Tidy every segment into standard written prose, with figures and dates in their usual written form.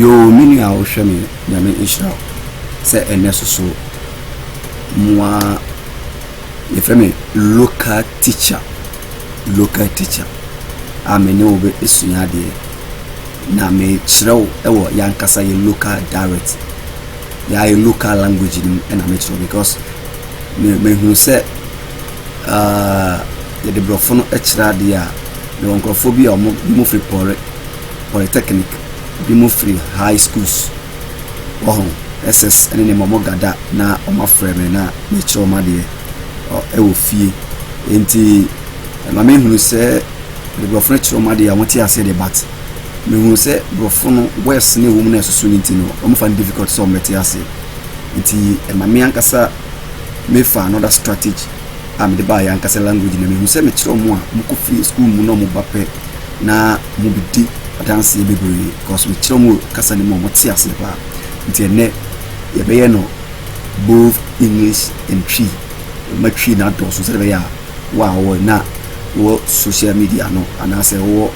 Yo, mini a wohwɛ me nyame Israel sɛ ɛnɛ so moa yɛfrɛ me local teacher a me ne wo be esua de na me kyerɛw ɛwɔ yankasa yɛ local dialect yɛ local language nim ɛna me kyerɛw because me hu sɛ yɛde brɔfo no ɛkyerɛ de a me nkrɔfo bi a mo free polytechnic bi mo free high schools SS ene ne momo gada na oma frɛ me na me kyerɛ ma de ɛwɔ fie enti ma me hunu sɛ de brɔfo no kyerɛ ma de a wɔte ase de bat me hunu sɛ brɔfo no west ne wo mu na ɛsoso nti no ɔmo fa difficult so mete ase enti ma me ankasa me fa another strategy am de ba yankasa language na me hunu sɛ me kyerɛ mo a mo ko free school mu na mo bapɛ na mo bidi dance bebree because me kyerɛ mo kasa ne mo te ase ba nti ene yɛbɛyɛ no both English and Twi matwi na do so sɛ bɛyɛ wow na wo social media no anase wo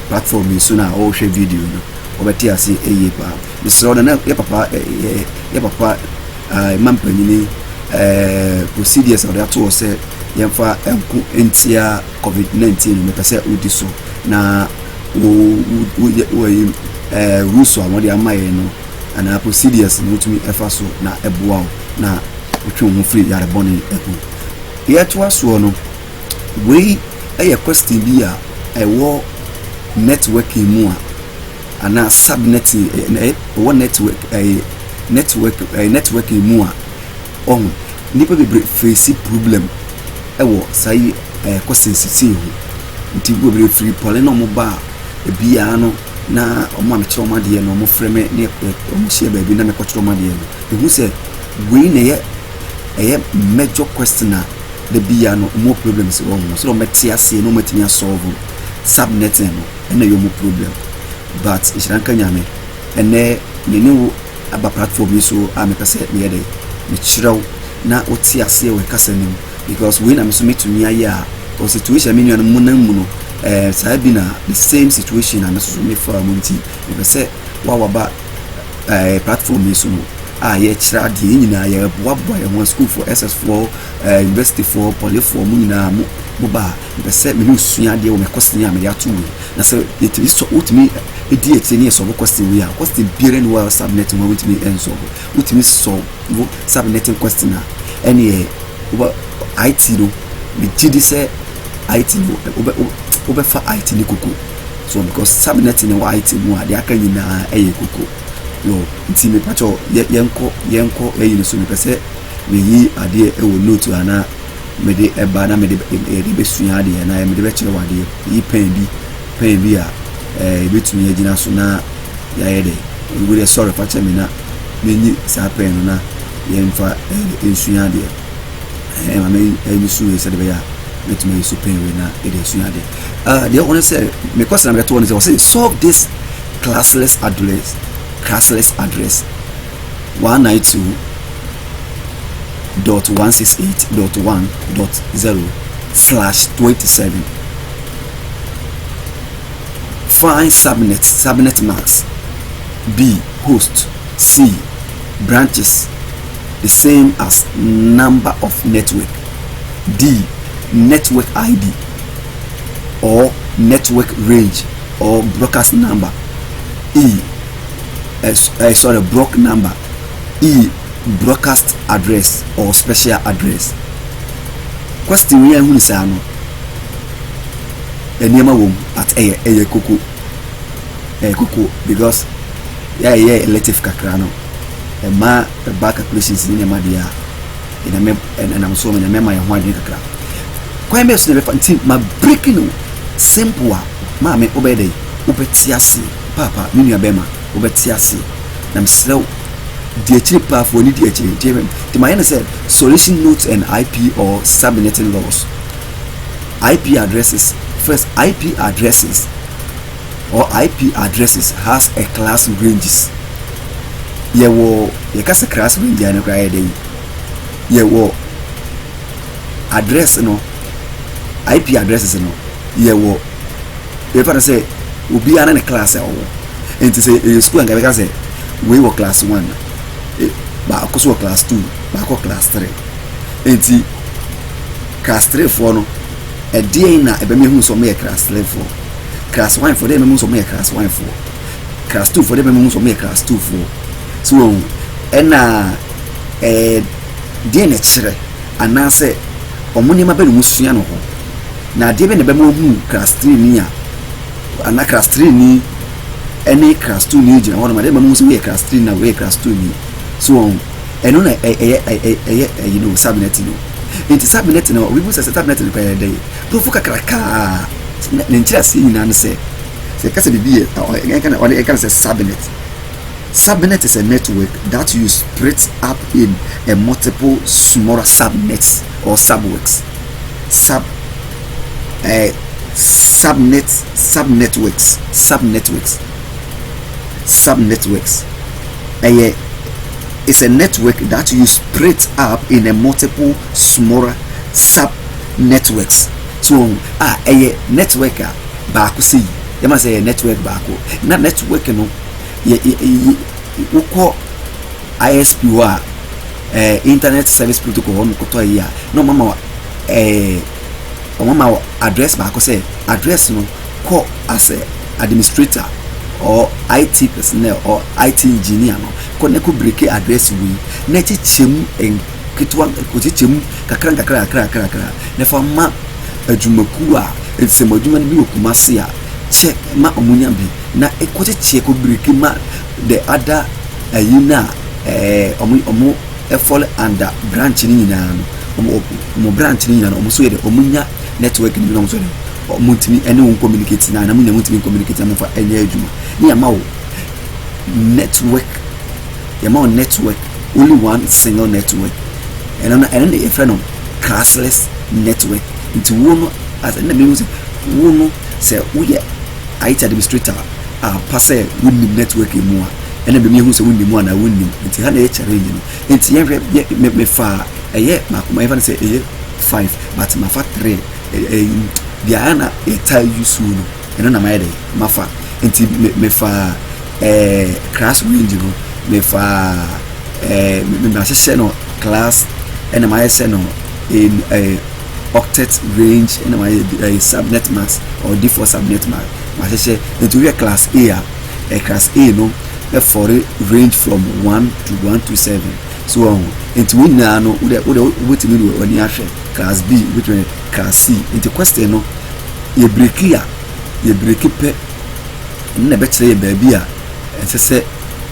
platform yi so na wo hwɛ video no obɛte ase eye ba misro na yɛ papa mampanyini procedures of that to sɛ yɛmfa enko entia COVID-19 no pɛsɛ odi so na wo rules a mode amaye no ana procedures no tumi efa so na eboa na otwe ho free yare boni ebu yɛtoa so no we question bi a ɛwɔ networking mu a ana subnet ɛwɔ networking mu a nipa bebre face problem ɛwɔ sai question sisi ho nti bebre free pole no mo ba ebia no na omo amechiro ma de no mo freme ne omo hie ba bi na me kochiro ma de no ehu se we na ye major question na the bia no mo problems wo mo so meti ase no matimi solve subnet no na yo mo problem but ishiranka nyame ene ne wo aba platform yi so a me pese me ye de me chiraw na oti ase we kasa nim because we na me so metumi aye a o situation me nwan mu na mu no Sabina the same situation and so me for munti we say waba platform is no ye chira de nyina ye boaboa ye one school for SS4 university for poly for mu nyina mo ba we say me usua de we question ya me ya to na say it is so ultimate edi etini so question we are question biere no wa subnet mo ultimate enso ultimate so subnet question na any IT no me gidi say IT no obefa IT ni kuku so because subnet ni wa IT mu ade aka nyina eye kuku yo nti me pacho yenko eyi so me pese me yi ade e wo note ana me de eba na me de besua ade na me de be kire wade yi pen bi a betumi agina so na ya ye de we dey sorry pacho me na me nyi sa pen no na yenfa ensua ade ma me eyi so e se de be ya betumi super we na e dey sua ade they want to say me question number 2 is say solve this classless address 192.168.1.0/27 find subnet mask. B host. C branches the same as number of network. D network ID or network range or broadcast number. Block number. E broadcast address or special address. Question we hu say no eniema wom at koko because elective kakra no ma back calculations ni ma dia ina I'm so many me my ho ade kakra kwa me so ne be fanti ma breaking simple ma me obede obeti ase papa me nua be ma obeti ase na msrew di echi pa for ni di echi the my say solution notes and IP or subnetting laws. IP addresses has a class ranges. Ye kase class range ya no kra dey ye wo address no IP addresses no ye wo if I say obi ana ne class e wo and to say school and I say we were class 1 ba akoso class 2 ba ko class 3 enti class 3 for no e dey na e be me hu so me class 3 for class 1 for them me hu so me class 1 for class 2 for them me hu so me class 2 for so ena dey na kire anase omuni ma be no musua no ho na dey be na be me hu class 3 ni a ana class 3 ni any class 2 ni je won ma dey me hu so me class 3 na we class 2 ni so eno na you know subnet no into subnet no we say subnet no kwa dey profu kakraka na ntira si nyina no say kase bibi e can say subnet is a network that you split up in a multiple smaller subnets or subnetworks is a network that you split up in a multiple smaller sub networks. So a network baako see you must say a network baako na network no ye uko ISP wa internet service protocol on koto ya no mama mama address baako say address no ko as a administrator or IT personnel or IT engineer no kone ko break address we na chichem en kitwa ko chichem kakra na fa ma adwumaku a etsem adwuma bi okumase a check ma omunya bi na ko chiche ko break ma the other ayina omu fall under branch ni nyina no omu branch ni nyina no omu so ye de omunya network ni no so de omuntimi ene won communicate na munya muntimi communicate na fa enye adwuma ni ama wo network network only one single network and then the friend of classless network into one as a name one say we IT administrator pass win network mu and then be who say win mu na win into ha na challenge no into me fa ma even say 5 but ma fa 3 the ana tell you soon and na my day ma fa into me fa class range no me fa me assess no class and my no in octet range and my subnet mask or default subnet mask my say into your class A class A no for range from 1 to 127 so into we now no what me when you class B which one class C into question no you break here you break pe na be kire baby a say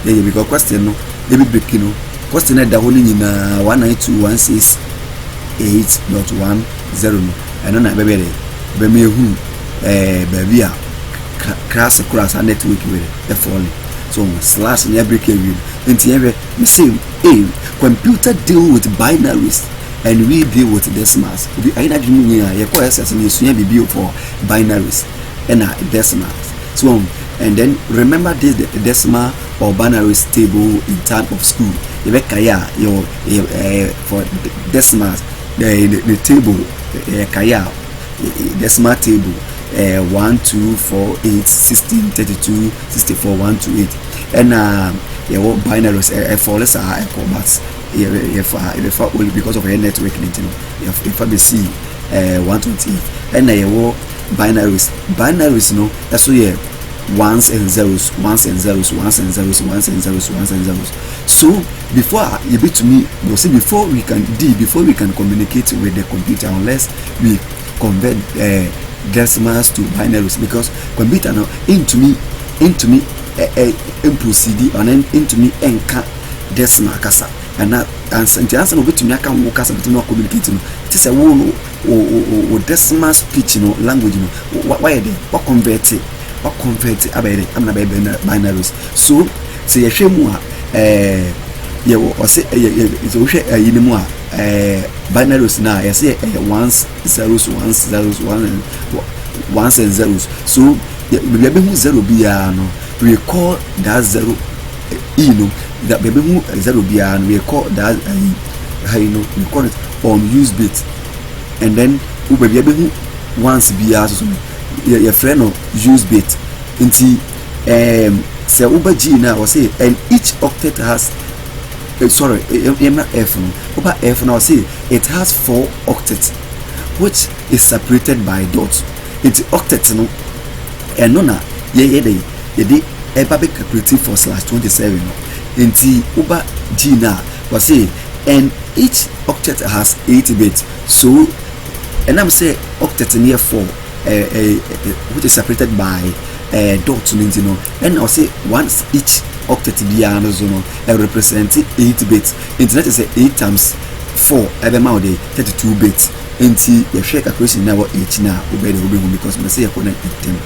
yeah because question no they be breaking no question that whole nyina 192.168.10 no eno na be me hu baby a class network we e fall so slash na break away enti every me say computer deal with binaries and we deal with decimals we I na dream nya ye ko SS na sunya bibi for binaries and decimals so and then remember this the decimal or binaries table in time of school you kaya your for decimals the table kaya decimal table 1 2 4 8 16 32 64 1 2 8 and your binaries for less are but if only because of your network link if I see 128 and your binaries no that's so yeah ones and zeros so before you be to me you see before we can communicate with the computer unless we convert decimals to binaries because computer now into me proceed and then into me enka decimal kasa and answer no bit to me aka wo kasa bit no communicate no it is a wo decimal speech no language no why dey what convert abere amna be binaries so say ye hwemu a ye o say so hwe ayini mu a binaries na ye say ones zeros ones and zeros so we be hu zero bia no we call that zero no that be hu zero bia no we call that we call it unused bit and then we be hu once bia so your friend of use bit into say uba G now or say and each octet has sorry F no uba F now say it has 4 octets which is separated by dots. It's octet no and no na ye eba be calculated for /27 no enti uba G now was say and each octet has 8 bits. So and I'm say octet near 4 which is separated by dots, you know, and I'll say once each octet biano zone represents 8 bits. Internet is 8 times 4 every month 32 bits. Inti you share calculation now each now obey because me say you connect them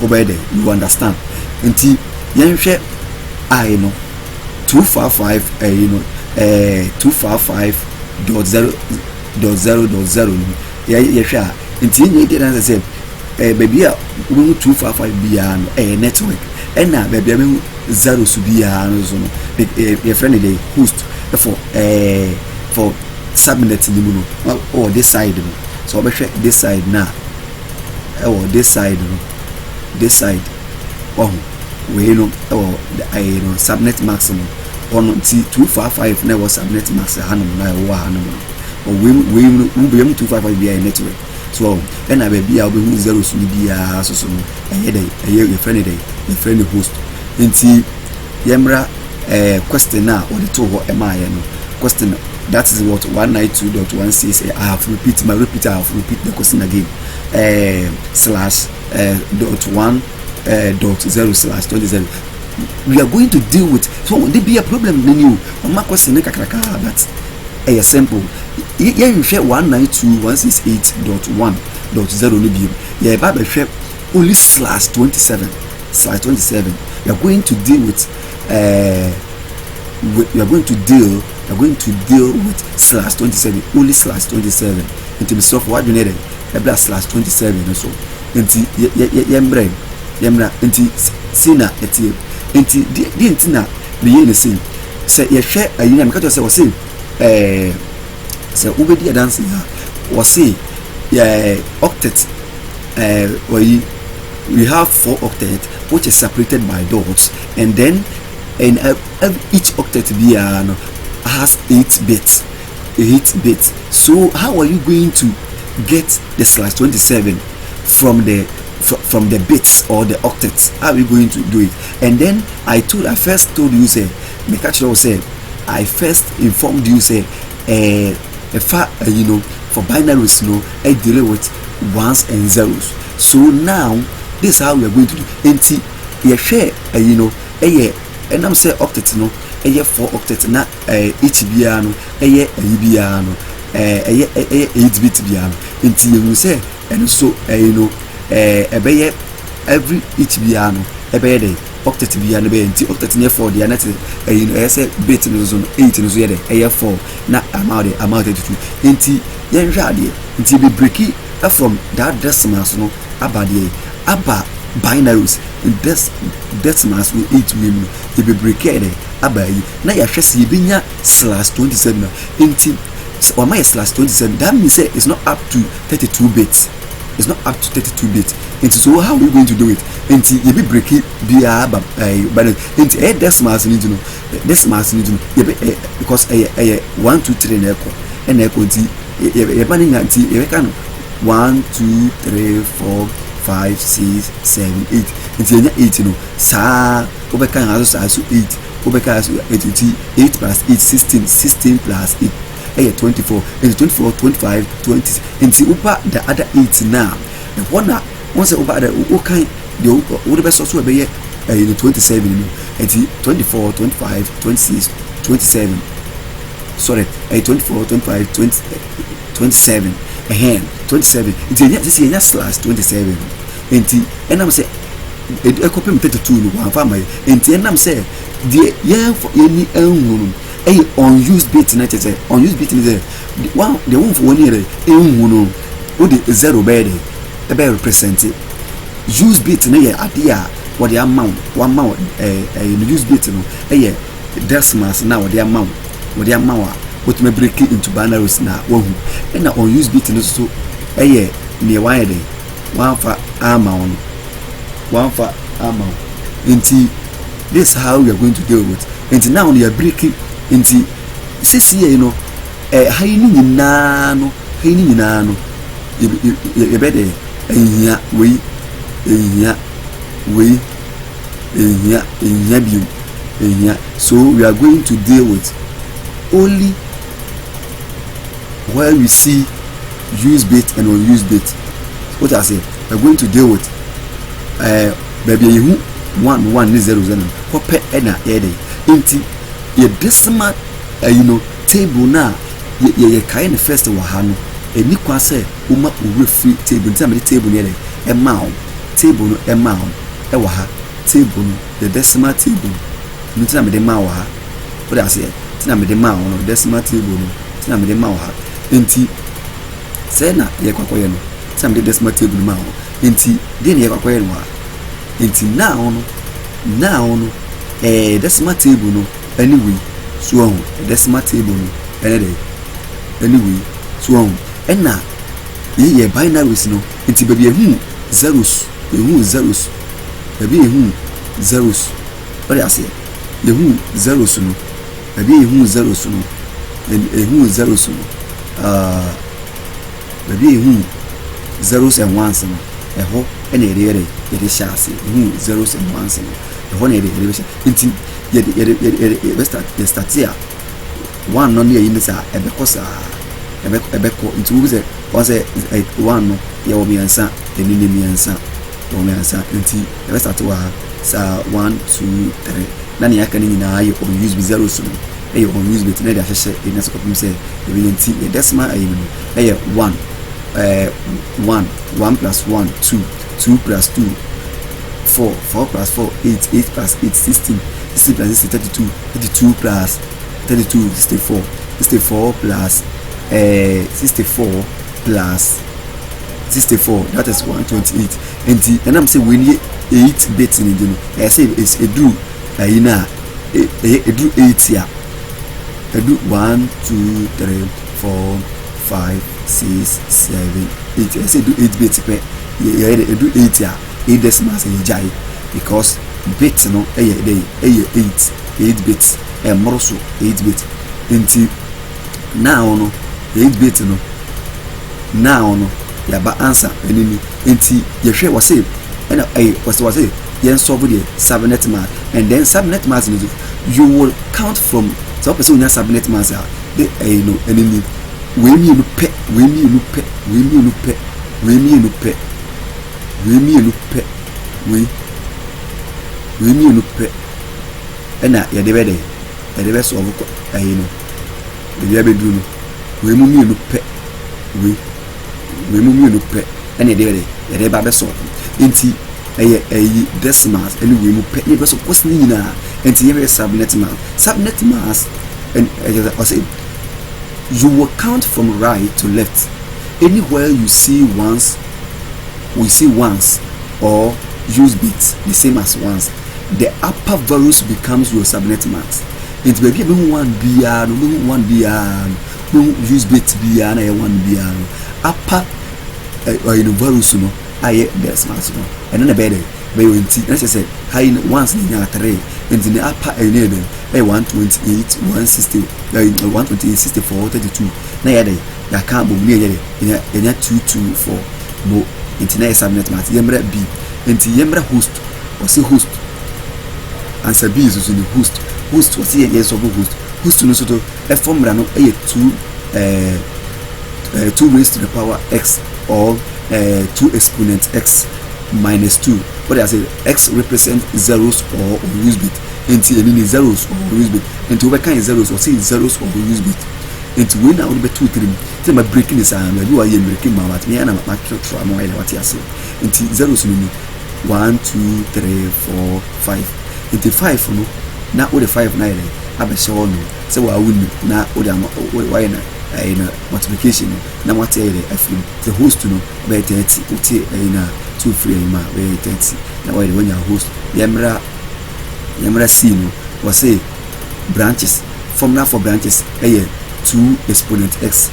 obey you understand. Inti yen share I know 255 you know 255.0.0.0 yeah share inti you did as I said baby we 255 biano network and now baby 0 su biano so your friend the host for subnet ni mu no or this side no so we check this side now or this side no this side oh we know or the know subnet maximum on 255 na was subnet max hanum na wo hanum or we 255 bi network so and I be a be 0 so bia so no your friend the host nti yemra question na or the to ho am I no question. That is what 192.16. I have repeat the question again. /.1.0/27. We are going to deal with. So there be a problem in you. On my question, but simple. You share 192.168.1.0. Yeah, Bible share only /27. We are going to deal with. We are going to deal with /27 only /27 until we solve what you need /27 so until yemra until sina until the intina be the same say you share a yin because say was say ubedi dance here was say octet we have 4 octets which is separated by dots and then and each octet has 8 bits. So how are you going to get the /27 from the bits or the octets? How are you going to do it? And then I first told you say I first informed you say you know for binaries no I deal with ones and zeros. So now this is how we are going to do. Enti you share you know and I'm say octet no 4 octets na each biano biano 8 bit biano until you say and so you know every each biano the octet biano be until octet near 4 the net you know say bit no zone 8 no so ye 4 na amount 32 until yen hwade until be breaki from that decimals no abade aba binaries in decimals with 8 women e be breaked abayi na ya hwese yibinya /27 enti or my /27 that means say it's not up to 32 bits. It's not up to 32 bits. And so how are we going to do it? Enti you be breaking via but enti decimals need to know decimals need to know because 1 2 3 na echo and echo enti you banning enti you can 1 2 3 4 5 6 7 8 enti enya 8 no sa obekan aso 8 obekan aso 8 plus 8 16 plus 8 24 and 24 25 20 enti upa the other 8 now and one once over the okay the what best also be 27 enti 24 25 26 27 sorry 24 25 20 27 27 enti this is /27 enti and I'm say e copy 32 no one farm enti and I'm say the yeah for any unused bit na say unused bit is the one for 1 year no o the 0 be represent used bit na ye ade what the amount used bit no decimals na what the amount what me break it into binaries na wohu and na unused bit no so near one day one for amount Nti this is how we are going to deal with. Nti now we are breaking nti sisi you know hayi ni nyinaa no yebede ehia we ehia. So we are going to deal with only where we see use bait and unused bait. What I say, we are going to deal with baby you 1 kope ena yede nti ye decimal you know table na ye kind first wa ha no eni kwa say uma o free table nti am table ne le e ma o table no e ma o e wa ha table no the decimal table nti na me de ma wa ha. What I say, nti na me de ma o no decimal table no nti na me de ma wa ha nti say na ye kwakoye no nti na me de decimal table ma o nti de ne ye kwakoye no wa nti now no decimal table no anyway so on decimal table no anyway so on and na ye binaries no nti baby ehu zeros baby ehu zeros. What I say ehu zeros no baby ehu zeros no baby ehu zeros and ones no eho ene ere ye shase ehu zeros and ones no eho na ere nti ye start here one no ye yinisa ebekosa ebeko nti wo say one say one no ye wo miansa enini miansa wo miansa nti ye start wa sa 1 2 3 na ne aka ni na aye on use be zeros no e on use bit na de ahye ina so kopim say e be nti ye decimal aye no e 1 1 plus 1 2 plus 2 4 plus 4 8 plus 8 16 16 plus 6 32 plus 32 64 plus 64 plus 64 that is 128 and I'm say we need 8 bits in it. I say it's a do ina a do 8 here. I do 1 2 3 4 5 6 7 8. I say do 8 bits per I do 8 here. 8 decimals in jai because bits no 8 bits more so 8 bits until now no 8 bits no now no ya ba answer enemy until you share was say and was say yen solve the subnet math and then subnet math you will count from so person nya subnet math the no enemy we me no pe ena ya de be solve no the ya be do no we me no pe ena de ba be solve nti decimals anyway mu pe because of course ni na nti ye subnet math and I say you will count from right to left anywhere you see ones or use bits the same as ones the upper values becomes your subnet math nti baby be one bia no use bits bia na ye one bia no upper values no aye decimals no and na better be nti na say high ones ni nya 3 and the upper enable 128 160 128 64 32 na ya dey ya kan bo mu ye nya 224 no nti na subnet math yemra b nti yemra host or say host answer b is also the host or say yes of host no so to a formula no 2 raised to the power x or 2 exponent x minus 2. What I say x represent zeros or use bit into any zeros or use bit into what kind of zeros or say zeros or use bit into when I will be 2 3 say my breaking is you are breaking my what me and my try more what you say into zeros no 1 2 3 4 5 into 5 no now all the 5 9 I be sure no say we win now all the why na multiplication na what say the host no be 30 uti na 2 free ma be 30 na why when you host yemra c no was say branches formula for branches 2 exponent x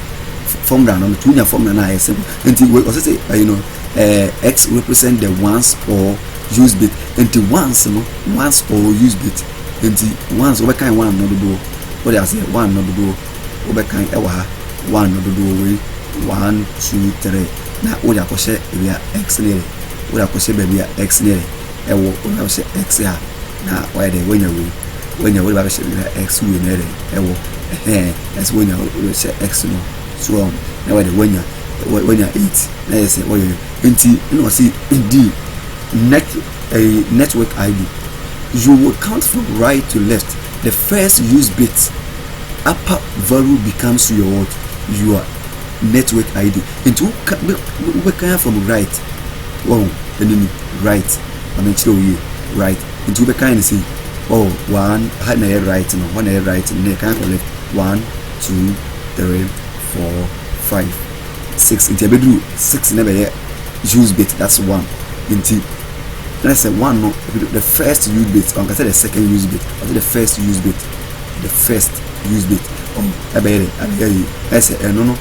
formula no 2 nya formula na simple until we also say x represent the ones or use bit into once no once or use bit into once we can one no do what I say one no do we can ewa one no do we 1 2 3 na we ya kwose we x ne we ya kwose baby x ne ewo we say x ya na why dey when you ba say x we ne ewo as when you say x no so na why dey when you 8 na you say what you into you know see indeed network ID you will count from right to left. The first use bit upper value becomes your network ID. Into we can from right. Wow, and right. I mean show you right. Into we can see one had right no one right and they can collect 1 2 3 4 5 6 into bedroom 6 never use bit that's 1 into let's say 1 no the first use bit I say the second use bit I say the first use bit I say no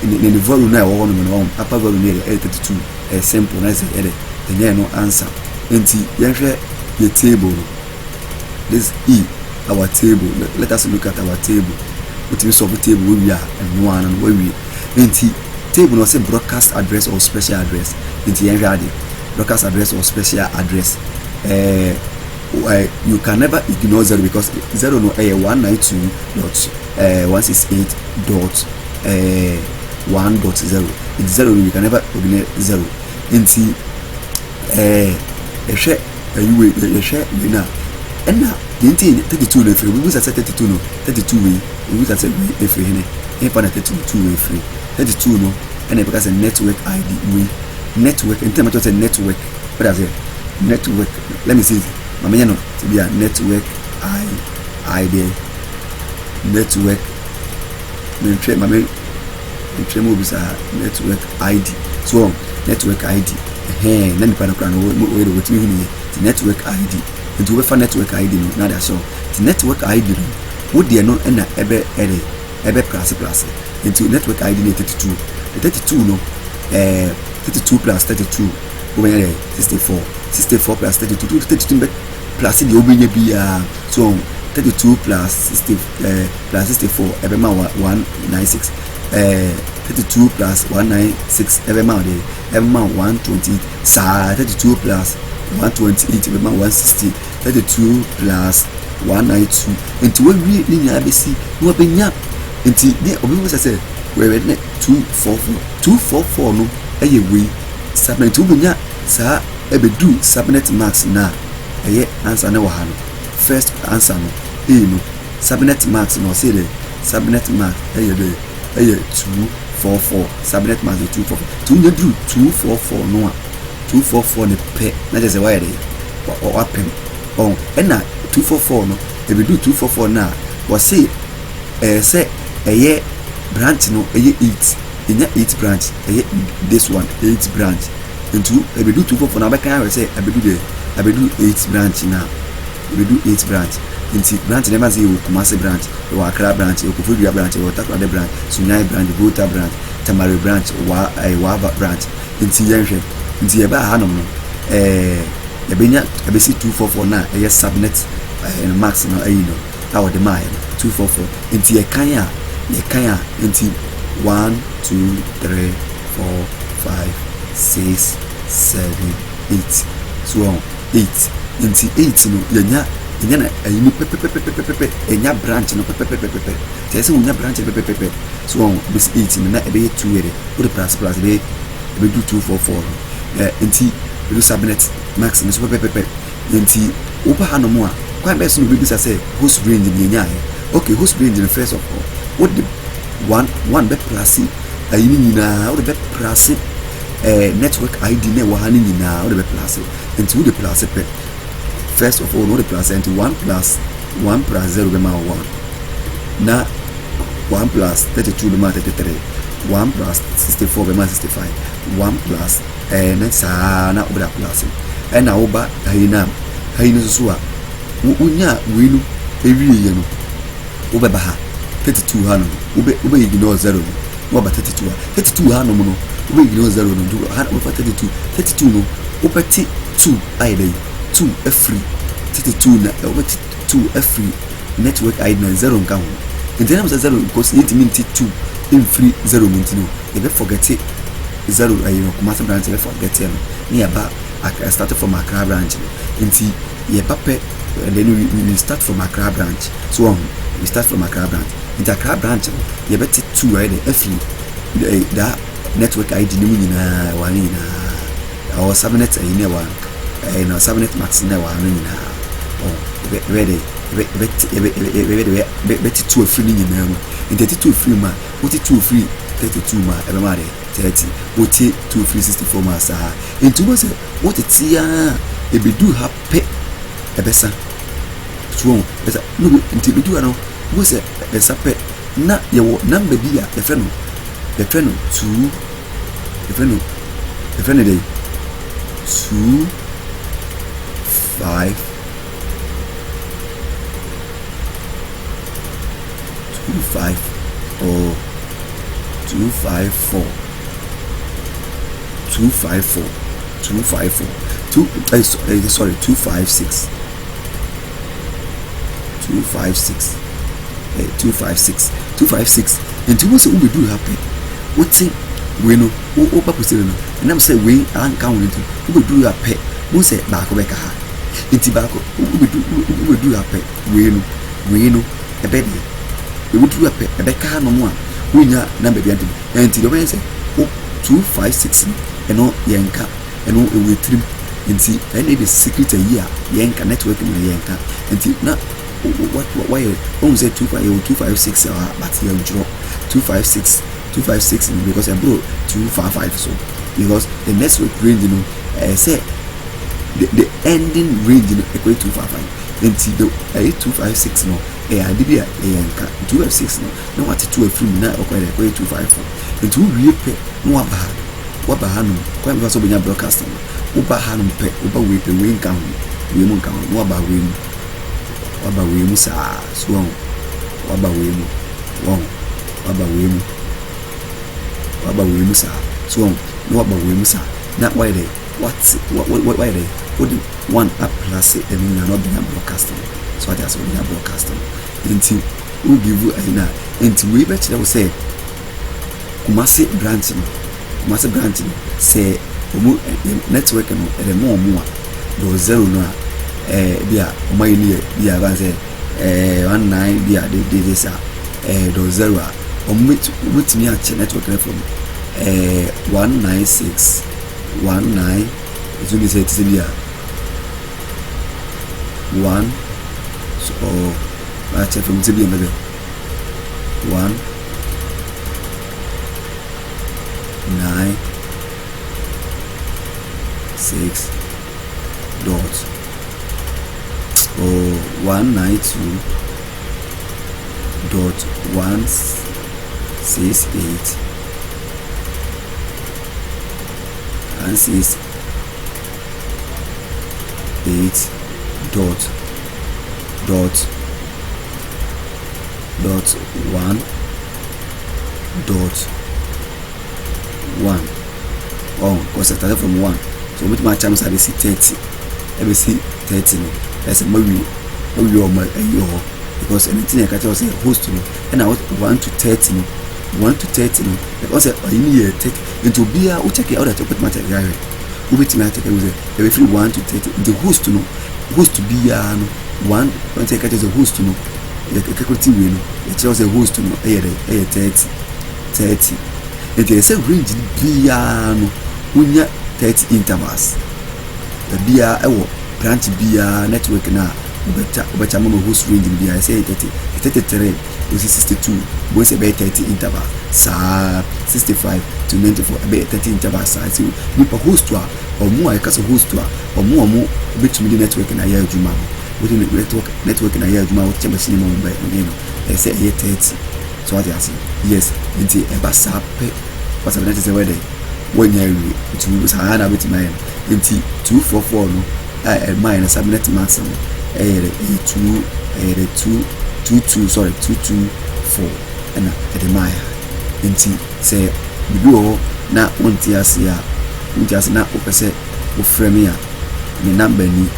in the volume now one upper volume near 32 a simple nice the no answer into the table this our table let us look at our table what we solve the table where we are and one and where we into table no say broadcast address or special address into broadcast address or special address you can never ignore 0 because 0 no 192.1.0 it's 0 you can never ignore 0 into share you share now and now the 32 no free we use 32 no 32 we use that we free here in 32 we free 32 no and because a network ID we network in terms of network what is it network let me see mama you know to be a network ID network me train mama me train mo bisa network ID so network ID na nipa na no we do wetin hu ni network ID nti we fa network ID no na da so the network ID no wo de no na ebe plus nti network ID na 32 the 32 no 32 plus 32 over 64 plus 32 plus the obenya bia so 32 plus 60 plus 64 ebe ma 196 32 plus 196 ebe ma 128 sa 32 plus 128 ebe ma 160 32 plus 192 into we ni nya besi no benya into the obi say we read 244 no eye we subnet ubenya sa ebedu subnet max na eye answer na wa no first answer no no subnet max no say the subnet max eye 244 subnet max 244 tu nya du 244 no 244 ne pe na just why dey wa pem na 244 no ebedu 244 na wa say say eye branch no eye 8 inya 8 branch this one 8 branch into ebedu 244 na beka I say ebedu 8 branch now ebedu 8 branch into branch never say you Kumasi branch or Accra branch or Koforidua branch or Takoradi branch Sunyani branch Volta branch Tamale branch or Waba branch into yenhwe into eba hanom no ebenya ebesi 244 na subnet max no no how the mile 244 into ye kan into 1 2 3 4 5 6 7 8 so 8 into 8 no yenya na ayinu pepepepepepe enya branch no pepepepepe tese unya branch pepepepe so this 8 na ebe 2 ere put plus be do 244 into do subnet max no pepepepe into opa hanomo a kwa be so no be say host range ni nya okay host range in first of all what the one be plus ayinu nyina what be plus network ID na wa hani nyina what be plus into the plus pe first of all what the plus into 1 plus 0 be ma 1 na 1 plus 32 be ma 33 1 plus 64 be ma 65 1 plus na sa na obra plus na oba hayina so a unya winu ewie ye no oba ba ha 32 ha no oba ignore 0 no oba 32 ha no oba ignore 0 no do ha oba 32 no oba ti 2 ayɛ dɛ 2 free 32 na ɛwɔ 2 free network ID na 0 nka ho nti na msa 0 because yɛntimi nti 2 in free 0 mu nti no yɛbɛ forget 0 ayi no Kumasi branch yɛbɛ forget no ne yɛba start from Accra branch nti yɛba pɛ and then we start from Accra branch so we start from Accra branch nti Accra branch no yɛbɛ 2 ayɛ dɛ free that network ID ne mu nyinaa wa ne nyinaa our subnet ayi ne wa na subnet max ne wa ne nyinaa ready bet 2 free ni nyinaa mu nti 2 free ma what 2 free 32 ma ebe ma de 30 what 2 free 64 ma sa nti wo se what tia e be do happy ebesa so besa no nti be do no wo se besa pe na ye wo number bi a ye fe no 2 ye fe no dey 2 5 2 5 or 254 254 254 sorry 256 256 256 and you say we do happen what thing we know o papa say no and am say we an kan we do happen we say back we ka ha enti back we do happen we know e be dey we do happen e be ka no mo a we nya number bi ante enti do be say 256 eno yenka eno we trim enti any the secret here yenka network ni yenka enti na why on say 256 but you draw 256 because I bro 255 so because the network range you know say the ending range you know equal to 255 enti the 256 no adibia yenka 256 no what 2 free na equal 254 enti we pay no waba hanum kwa mfa so benya broadcasting uba hanum pe uba we pe we nka ho we mu nka ho no waba we mu sa so waba we mu sa so no waba we mu sa na why dey what why dey what the one up plus it and na no benya broadcasting so that is benya broadcasting until we give you na until we bet that we say Kumasi branch say network no e mo a do 0 no a bia o mai ni bia ba say 19 bia de sa do 0 a o mutimi a che network na from 196 19 so ni say it bia 1 so a che from bia me 1 9 6 dot 192 dot 168 and 68 dot 1 dot 1 because I started from 1 so with my chance I see 30 I see 30 no that's a maybe because anything I can say host no and I was 1 to 30 no 1 to 30 no because I need take into beer or check out that put my guy who with me take every 1 to 30 the host no host to be no 1 when take as a host no the equity we no it was a host no 30 it is a range biano unya 30 intervals the bia ewo branch bia network na ubeta mo host range bia say 33 62 we say 30 interval sa 65 to 94 be 30 interval sa so we per host to omo I case host to omo betumi network na ya adwuma within the network na ya adwuma wo che machine mo ba no they say 30 so what you say yes nti e ba sa pe what I say where they when you to sa na bit my nti 244 no mine subnet maximum 224 and the maya nti say bibi o na onti ase na opese o frame ya me number ni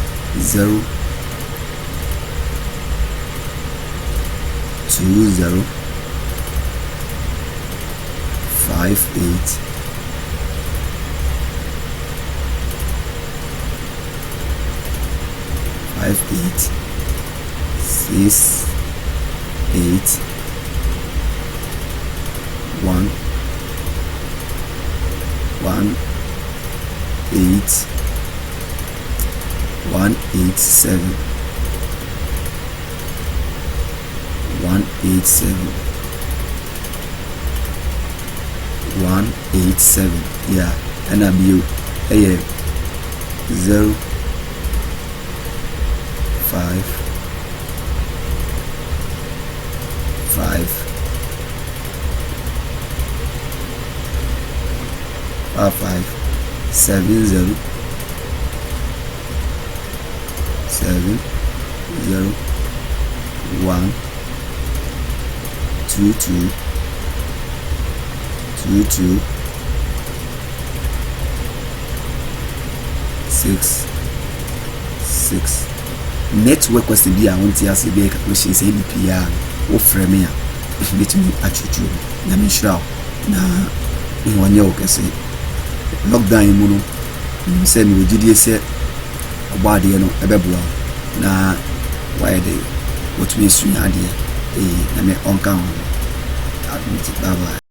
0 20 58 6 8 1 8 187 187 yeah, and I be 0 5 5 7 0 7 0 1 2 2 2 2 6 6 network was to be a one-tier be a calculation say NPR or Fremia bit me at you. Let sure na in 1 year can say lockdown mono send me GDA say about the na why they what we swing idea na me on count. Bye bye.